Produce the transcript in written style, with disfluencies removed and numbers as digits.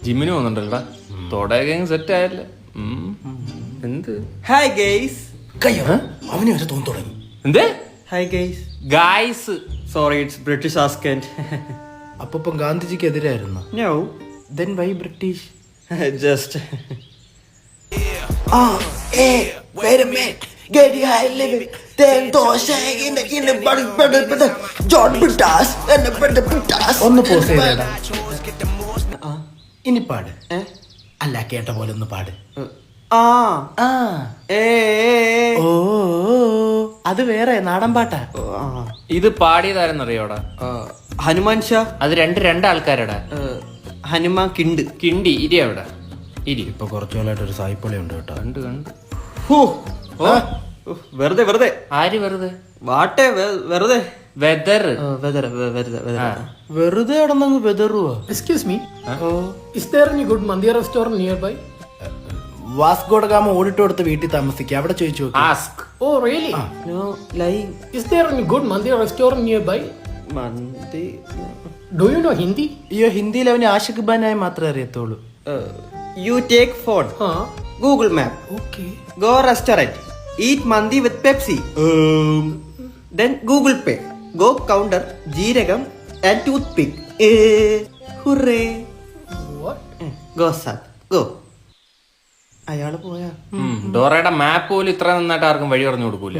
ജിമ്മിന് പോകുന്നുണ്ടല്ലോടാ. തോടൊക്കെ സെറ്റ് ആയല്ലേ. എന്ത് ഹായ് ഗെയ്സ്. കയ്യോ അവന് വരെ തോന്നി തുടങ്ങി. എന്തേ hi guys. Guys? Sorry, it's British ആസ്കന്റ്. അപ്പം ഗാന്ധിജിക്ക് എതിരായിരുന്നു. No, then why British? Just ഒന്ന് പോസ് ചെയ്തേടാ. ഇനി പാട്. അല്ല, കേട്ട പോലെ ഒന്ന് പാട്. ആ ആ ഓ അത് വേറെ നാടൻ പാട്ടാ. ഇത് പാടിയതാരെന്നറിയോടാ? ഹനുമാൻ ഷാ. അത് രണ്ടാൾക്കാരടാ. ഹനുമാൻ കിണ്ട്. കിണ്ടി ഇരി അവിടെ ഇരി. ഇപ്പൊ കുറച്ചുകാലായിട്ട് ഒരു സായിപ്പൊളി ഉണ്ട് കേട്ടോ. കണ്ട് ഹോ, ഓ, വെറുതെ വെറുതെ. ആര് വെറുതെ? വാട്ടെ വെറുതെ. വെതർ. വെറുതെ കിടന്നങ്ങ് വെതറുവാ. Excuse me. Is there any good Mandir restaurant nearby? Vasco da Gama ഓടിട്ട് കൊടുത്ത് വീട്ടിൽ താമസിക്കുക. അവിടെ ചോദിച്ചു നോക്ക്. ആസ്ക്. Oh, really? നോ ലൈങ്. Is there any good Mandir restaurant nearby? Mandi. Do you know Hindi? അയ്യോ, ഹിന്ദിയിൽ അവന് ആഷിഖ് ഖാനായി മാത്രമേ അറിയത്തുള്ളൂ. You take phone, Google map, Okay. Go restaurant, eat mandi with Pepsi, then Google Pay, go counter, jeerakam and toothpick. Hurray. What? Go sir go. അയാള് പോയാ? ഡോറയുടെ മാപ്പ് പോലും ഇത്ര നന്നായിട്ട് ആർക്കും വഴി പറഞ്ഞു കൊടുക്കൂല.